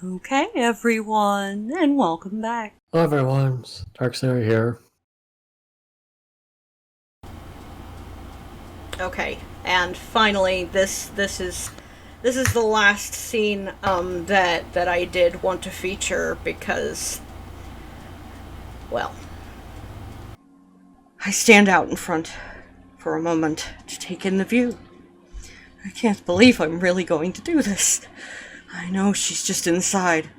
Okay, everyone, and welcome back. Hello everyone, DarkSyner here. Okay, and finally, this is the last scene that I did want to feature because, well, I stand out in front for a moment to take in the view. I can't believe I'm really going to do this. I know she's just inside.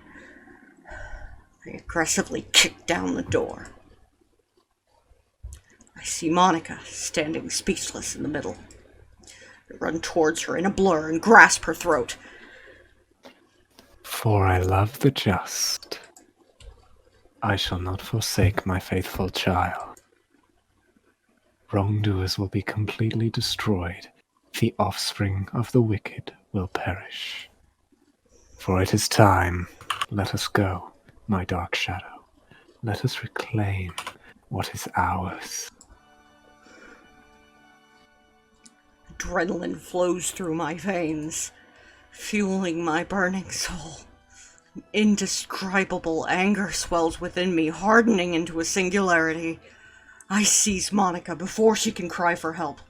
I aggressively kick down the door. I see Monica standing speechless in the middle. I run towards her in a blur and grasp her throat. For I love the just, I shall not forsake my faithful child. Wrongdoers will be completely destroyed. The offspring of the wicked will perish. For it is time. Let us go, my dark shadow. Let us reclaim what is ours. Adrenaline flows through my veins, fueling my burning soul. Indescribable anger swells within me, hardening into a singularity. I seize Monica before she can cry for help.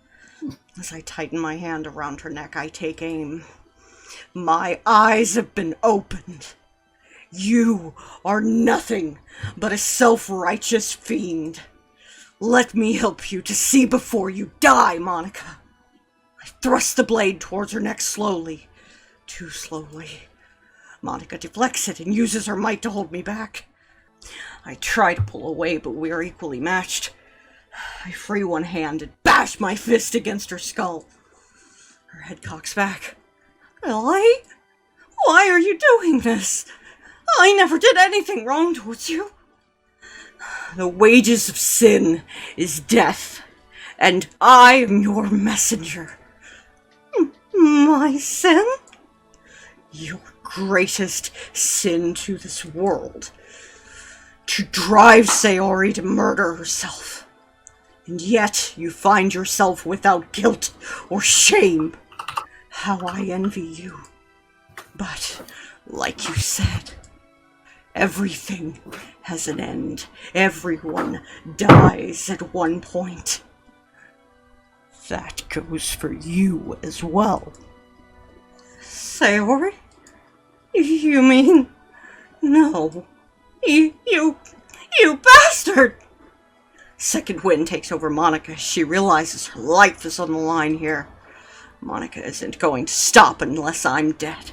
As I tighten my hand around her neck, I take aim. My eyes have been opened. You are nothing but a self-righteous fiend. Let me help you to see before you die, Monica. I thrust the blade towards her neck slowly, too slowly. Monica deflects it and uses her might to hold me back. I try to pull away, but we are equally matched. I free one hand and bash my fist against her skull. Her head cocks back. Ellie? Why are you doing this? I never did anything wrong towards you. The wages of sin is death, and I am your messenger. My sin? Your greatest sin to this world. To drive Sayori to murder herself. And yet you find yourself without guilt or shame. How I envy you. But, like you said, everything has an end. Everyone dies at one point. That goes for you as well. Sayori? You mean... No. You bastard! Second wind takes over Monica. She realizes her life is on the line here. Monica isn't going to stop unless I'm dead.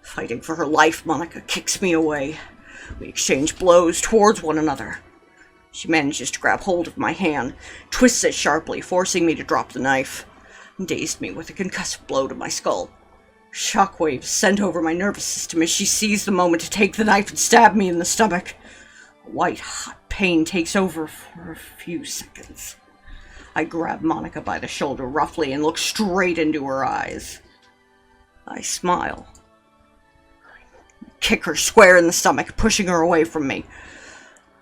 Fighting for her life, Monica kicks me away. We exchange blows towards one another. She manages to grab hold of my hand, twists it sharply, forcing me to drop the knife, and dazed me with a concussive blow to my skull. Shockwaves sent over my nervous system as she seized the moment to take the knife and stab me in the stomach. A white, hot pain takes over for a few seconds. I grab Monica by the shoulder roughly and look straight into her eyes. I smile. I kick her square in the stomach, pushing her away from me.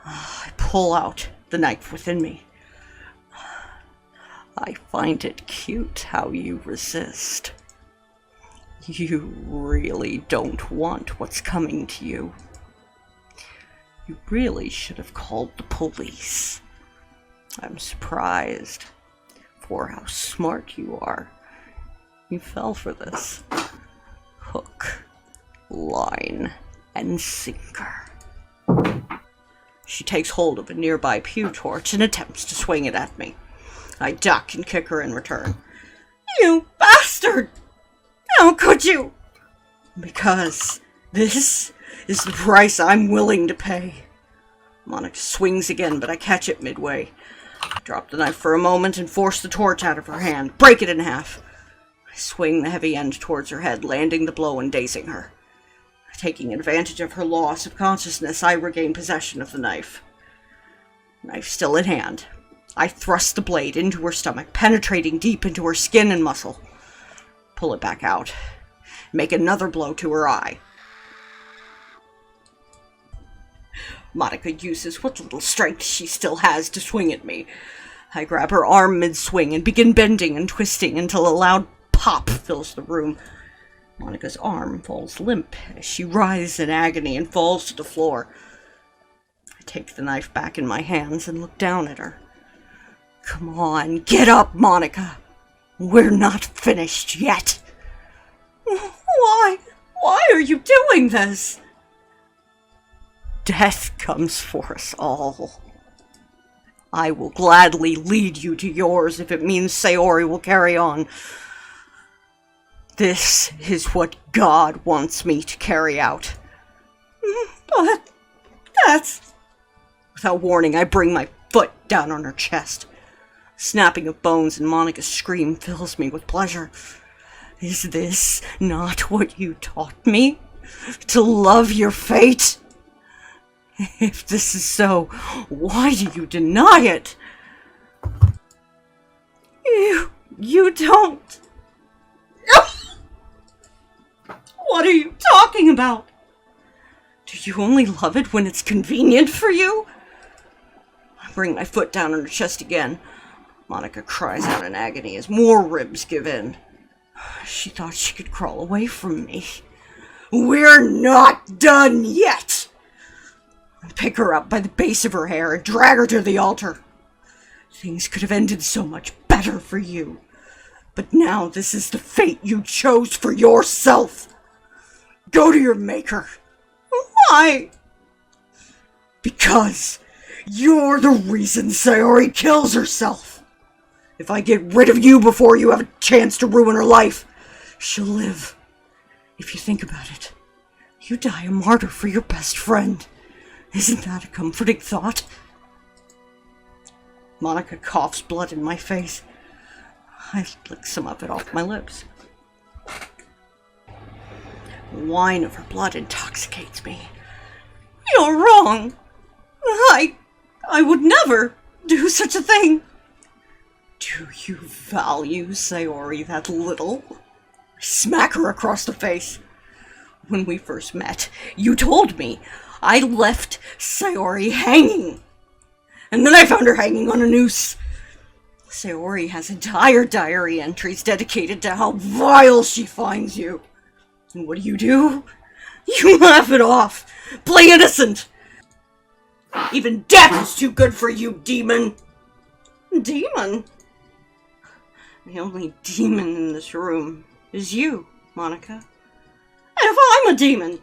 I pull out the knife within me. I find it cute how you resist. You really don't want what's coming to you. You really should have called the police. I'm surprised for how smart you are. You fell for this. Hook, line, and sinker. She takes hold of a nearby pew torch and attempts to swing it at me. I duck and kick her in return. You bastard! How could you? Because this is the price I'm willing to pay. Monica swings again, but I catch it midway. I drop the knife for a moment and force the torch out of her hand, break it in half. I swing the heavy end towards her head, landing the blow and dazing her. Taking advantage of her loss of consciousness, I regain possession of the knife. Knife still in hand. I thrust the blade into her stomach, penetrating deep into her skin and muscle. Pull it back out. Make another blow to her eye. Monica uses what little strength she still has to swing at me. I grab her arm mid-swing and begin bending and twisting until a loud pop fills the room. Monica's arm falls limp as she writhes in agony and falls to the floor. I take the knife back in my hands and look down at her. Come on, get up, Monica. We're not finished yet. Why? Why are you doing this? Death comes for us all. I will gladly lead you to yours if it means Sayori will carry on. This is what God wants me to carry out. But that's... Without warning, I bring my foot down on her chest. Snapping of bones and Monica's scream fills me with pleasure. Is this not what you taught me? To love your fate? If this is so, why do you deny it? You don't. What are you talking about? Do you only love it when it's convenient for you? I bring my foot down on her chest again. Monica cries out in agony as more ribs give in. She thought she could crawl away from me. We're not done yet! I pick her up by the base of her hair and drag her to the altar. Things could have ended so much better for you. But now this is the fate you chose for yourself. Go to your maker. Why? Because you're the reason Sayori kills herself. If I get rid of you before you have a chance to ruin her life, she'll live. If you think about it, you die a martyr for your best friend. Isn't that a comforting thought? Monica coughs blood in my face. I lick some of it off my lips. The wine of her blood intoxicates me. You're wrong. I would never do such a thing. Do you value Sayori that little? I smack her across the face. When we first met, you told me I left Sayori hanging. And then I found her hanging on a noose. Sayori has entire diary entries dedicated to how vile she finds you. And what do? You laugh it off. Play innocent. Even death is too good for you, demon. Demon? The only demon in this room is you, Monica. And if I'm a demon,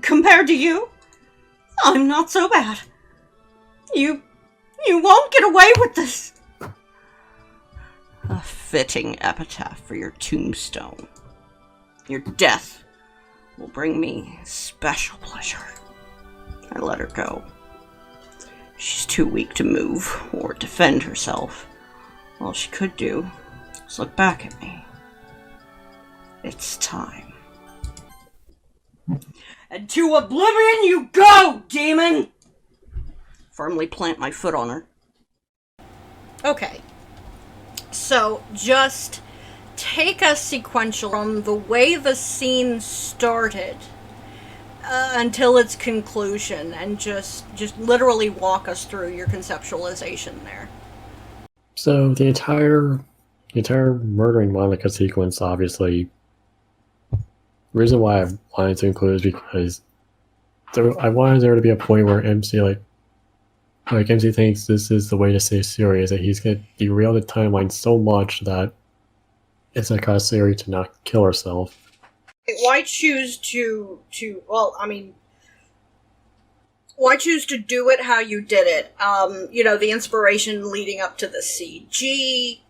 compared to you, I'm not so bad. You won't get away with this. A fitting epitaph for your tombstone. Your death will bring me special pleasure. I let her go. She's too weak to move or defend herself. All she could do was look back at me. It's time. And to oblivion you go, demon! Firmly plant my foot on her. Okay. So, just take us sequential from the way the scene started until its conclusion, and just literally walk us through your conceptualization there. So the entire murdering Monica sequence, obviously, the reason why I wanted to include is because I wanted there to be a point where MC MC thinks this is the way to save Sayori, is that he's gonna derail the timeline so much that it's gonna cause Sayori to not kill herself. Why choose why choose to do it how you did it? The inspiration leading up to the CG.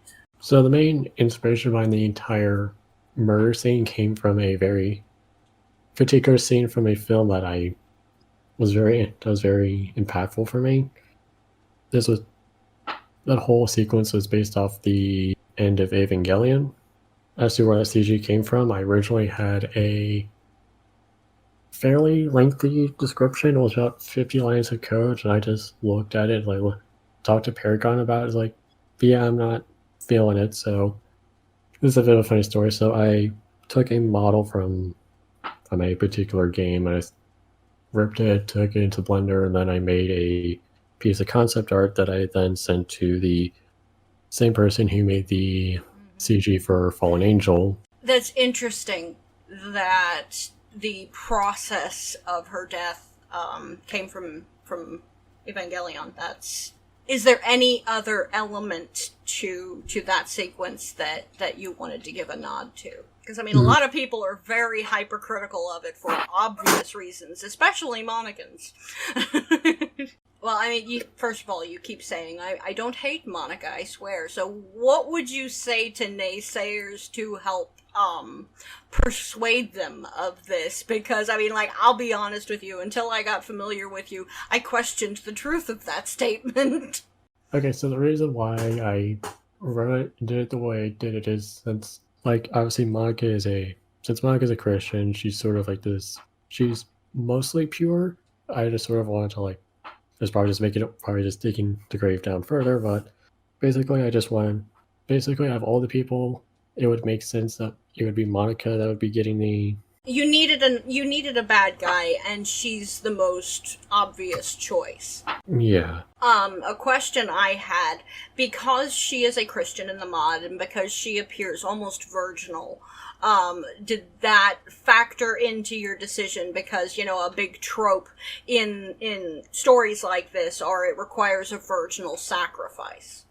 So the main inspiration behind the entire murder scene came from a very particular scene from a film that was very impactful for me. That whole sequence was based off the end of Evangelion. As to where that CG came from, I originally had a fairly lengthy description. It was about 50 lines of code, and I just looked at it, talked to Paragon about it. It's like, yeah, I'm not feeling it, so this is a bit of a funny story. So I took a model from a particular game, and I ripped it, took it into Blender, and then I made a piece of concept art that I then sent to the same person who made the CG for Fallen Angel. That's interesting. that the process of her death came from Evangelion. Is there any other element to that sequence that you wanted to give a nod to? Because, I mean, a lot of people are very hypercritical of it for obvious reasons, especially Monicans. Well, I mean, first of all, you keep saying, I don't hate Monica, I swear. So what would you say to naysayers to help persuade them of this? Because, I mean, like, I'll be honest with you, until I got familiar with you, I questioned the truth of that statement. Okay, so the reason why I did it the way I did it is since, like, obviously Monica's a Christian, she's sort of like this, she's mostly pure. I just sort of wanted to, like, just probably just digging the grave down further, but basically I just wanted, out of all the people, it would make sense that it would be Monica that would be getting the... You needed a bad guy, and she's the most obvious choice. Yeah. A question I had, because she is a Christian in the mod, and because she appears almost virginal, did that factor into your decision? Because, you know, a big trope in stories like this are it requires a virginal sacrifice.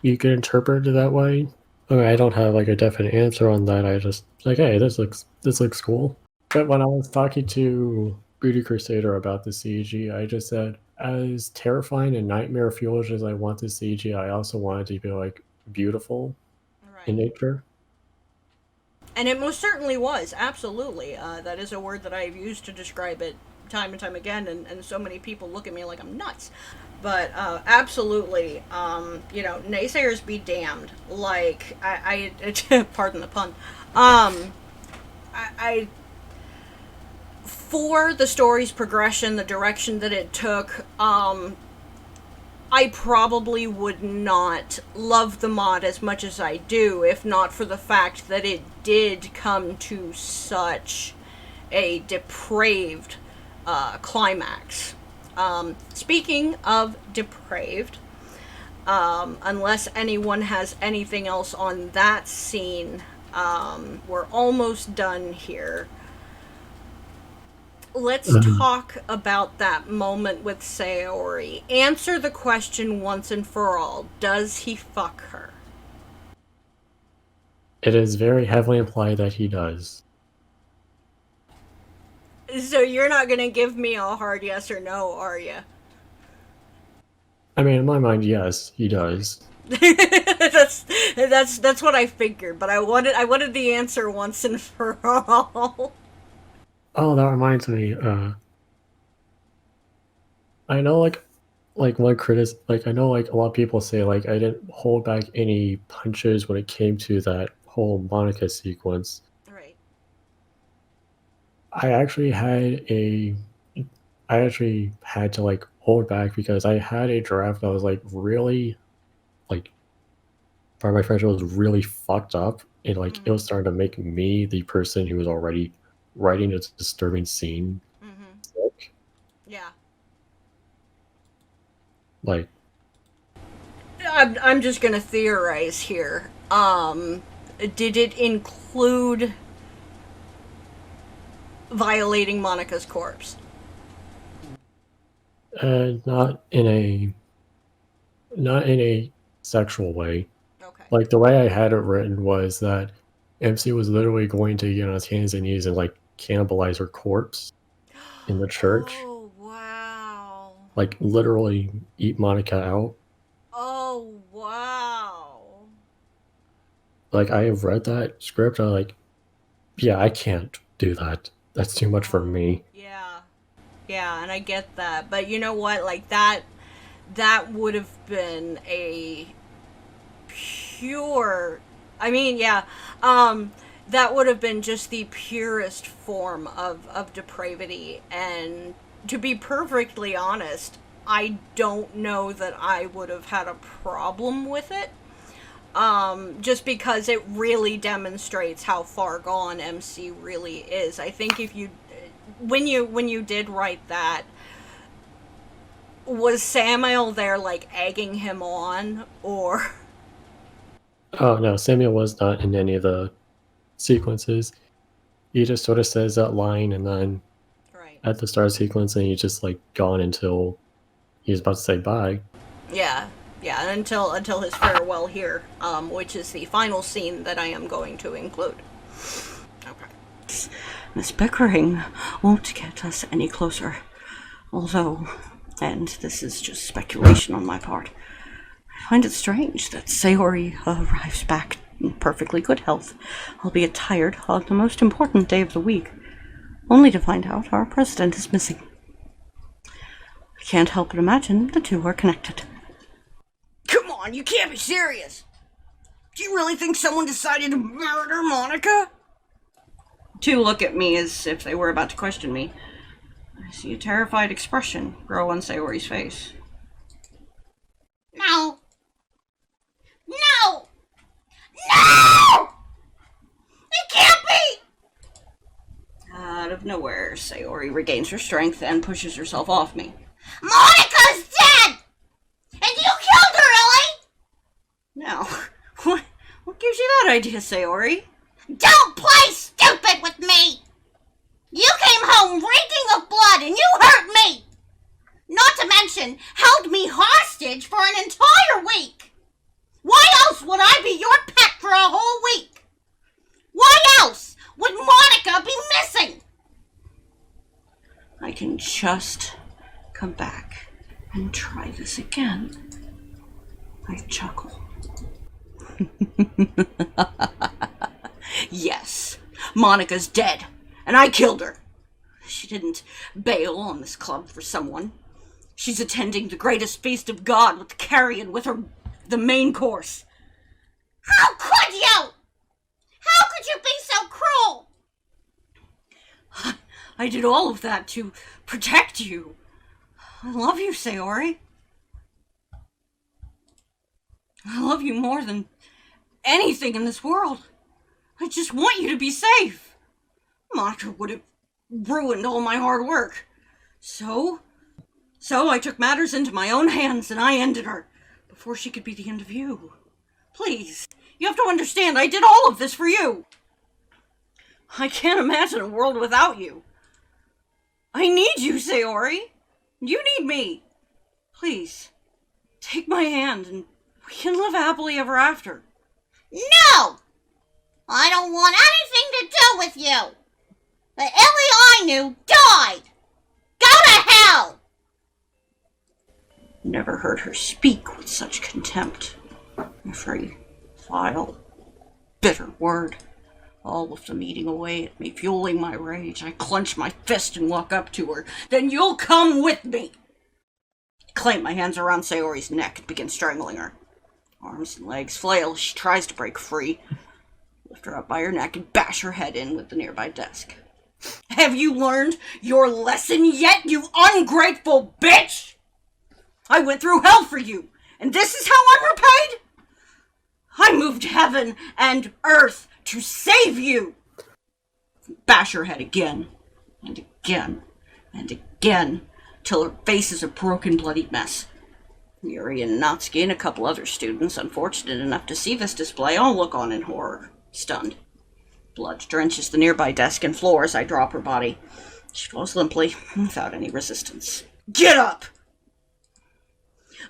You could interpret it that way. I mean, I don't have like a definite answer on that. I just like, hey, this looks cool. But when I was talking to Booty Crusader about the CG, I just said, as terrifying and nightmare fueled as I want the CG, I also want it to be like beautiful in nature. And it most certainly was, absolutely. That is a word that I've used to describe it time and time again, and so many people look at me like I'm nuts. But absolutely, you know, naysayers be damned. Like, I pardon the pun. I for the story's progression, the direction that it took, I probably would not love the mod as much as I do, if not for the fact that it did come to such a depraved climax. Speaking of depraved, unless anyone has anything else on that scene, we're almost done here. Let's talk about that moment with Sayori. Answer the question once and for all. Does he fuck her? It is very heavily implied that he does. So you're not gonna give me a hard yes or no, are you? I mean, in my mind, yes, he does. that's what I figured, but I wanted the answer once and for all. Oh, that reminds me. I know, like one I know, like a lot of people say, like I didn't hold back any punches when it came to that whole Monica sequence. Right. I actually had to like hold back because I had a draft that was like really, like, by my friends, it was really fucked up, and like it was starting to make me the person who was already writing a disturbing scene. Sick. Yeah. Like, I'm just gonna theorize here. Did it include violating Monica's corpse? not in a sexual way. Okay. Like the way I had it written was that MC was literally going to get on his hands and knees and like cannibalize her corpse in the church. Oh, wow. Like literally eat Monica out. Oh, wow. Like I have read that script, I'm like, yeah, I can't do that. That's too much for me. Yeah, and I get that. But you know what? Like that would have been a pure, I mean, yeah, that would have been just the purest form of depravity. And to be perfectly honest, I don't know that I would have had a problem with it. Just because it really demonstrates how far gone MC really is. I think if you, when you did write that, was Samuel there like egging him on, or? Oh no, Samuel was not in any of the sequences. he just sort of says that line, and then Right. at the start sequence, and he's just like gone until he's about to say bye. Yeah, until his farewell here, which is the final scene that I am going to include. Okay. This bickering won't get us any closer. Although, and this is just speculation on my part, I find it strange that Sayori arrives back in perfectly good health, albeit tired, on the most important day of the week, only to find out our president is missing. I can't help but imagine the two are connected. Come on, you can't be serious! Do you really think someone decided to murder Monica? Two look at me as if they were about to question me. I see a terrified expression grow on Sayori's face. No! No! No! It can't be! Out of nowhere, Sayori regains her strength and pushes herself off me. Monica's dead! And you killed her, Ellie! No. What gives you that idea, Sayori? Don't play stupid with me! You came home reeking of blood and you hurt me! Not to mention, held me hostage for an entire week! Why else would I be your pet for a whole week? Why else would Monica be missing? I can just come back and try this again. I chuckle. Yes, Monica's dead, and I killed her. She didn't bail on this club for someone. She's attending the greatest feast of God with carrion with her the main course. How could you? How could you be so cruel? I did all of that to protect you. I love you, Sayori. I love you more than anything in this world. I just want you to be safe. Monica would have ruined all my hard work. So I took matters into my own hands and I ended her before she could be the end of you. Please, you have to understand, I did all of this for you. I can't imagine a world without you. I need you, Sayori. You need me. Please, take my hand and we can live happily ever after. No! I don't want anything to do with you. The Ellie I knew died. Go to hell! Never heard her speak with such contempt. Every vile, bitter word. All of them eating away at me, fueling my rage. I clench my fist and walk up to her. Then you'll come with me! I clamp my hands around Sayori's neck and begin strangling her. Arms and legs flail as she tries to break free. Lift her up by her neck and bash her head in with the nearby desk. Have you learned your lesson yet, you ungrateful bitch? I went through hell for you, and this is how I'm repaid? I moved heaven and earth to save you. Bash her head again, and again, and again, till her face is a broken, bloody mess. Yuri and Natsuki and a couple other students, unfortunate enough to see this display, all look on in horror, stunned. Blood drenches the nearby desk and floor as I drop her body. She falls limply, without any resistance. Get up!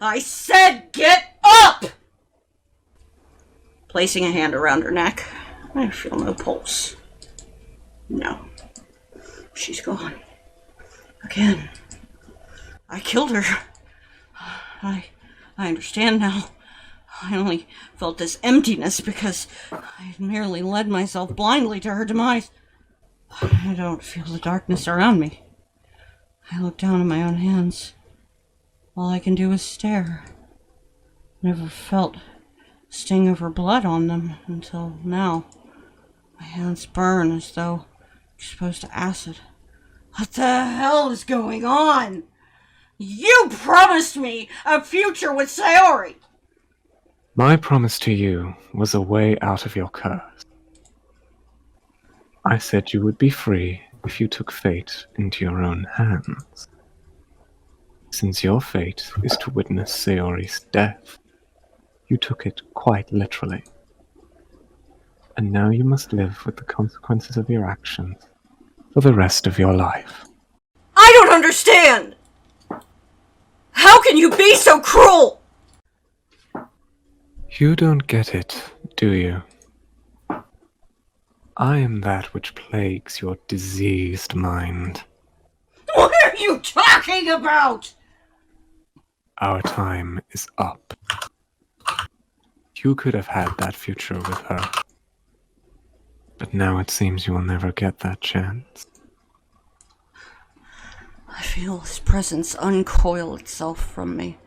I said get up! Placing a hand around her neck, I feel no pulse. No. She's gone. Again. I killed her. I understand now. I only felt this emptiness because I had merely led myself blindly to her demise. I don't feel the darkness around me. I look down at my own hands. All I can do is stare. Never felt the sting of her blood on them until now. My hands burn as though exposed to acid. What the hell is going on? You promised me a future with Sayori! My promise to you was a way out of your curse. I said you would be free if you took fate into your own hands. Since your fate is to witness Sayori's death, you took it quite literally. And now you must live with the consequences of your actions for the rest of your life. I don't understand! How can you be so cruel? You don't get it, do you? I am that which plagues your diseased mind. What are you talking about? Our time is up. You could have had that future with her. But now it seems you will never get that chance. I feel his presence uncoil itself from me.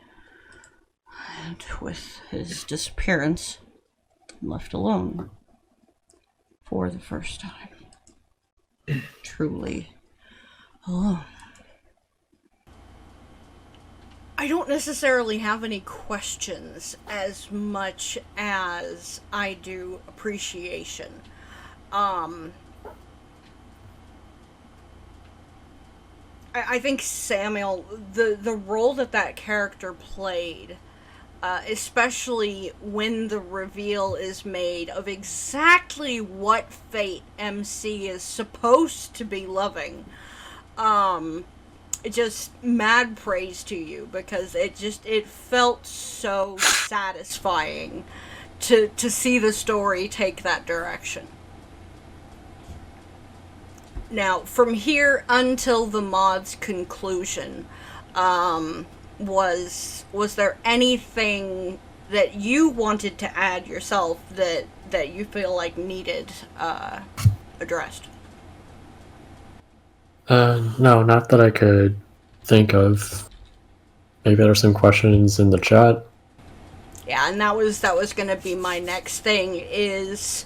And with his disappearance, I'm left alone. For the first time. Truly alone. I don't necessarily have any questions as much as I do appreciation. I think Samuel, the role that character played, especially when the reveal is made of exactly what fate MC is supposed to be loving, just mad praise to you, because it felt so satisfying to see the story take that direction. Now, from here until the mod's conclusion, was there anything that you wanted to add yourself that you feel like needed addressed? No, not that I could think of. Maybe there's some questions in the chat. Yeah, and that was going to be my next thing. Is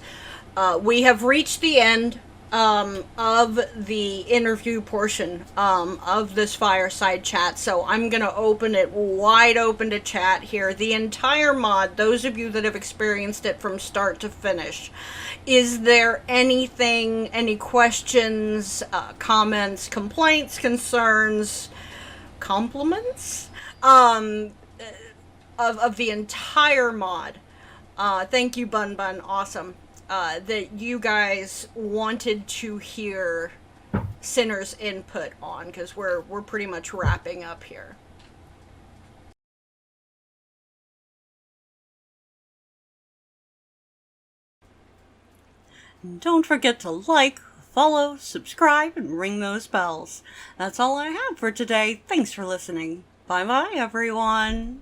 we have reached the end of the interview portion of this fireside chat, so I'm gonna open it wide open to chat here. The entire mod, those of you that have experienced it from start to finish, is there anything, any questions, comments, complaints, concerns, compliments of the entire mod? Thank you, Bun Bun, awesome. That you guys wanted to hear Sinner's input on, because we're pretty much wrapping up here. Don't forget to like, follow, subscribe, and ring those bells. That's all I have for today. Thanks for listening. Bye-bye, everyone.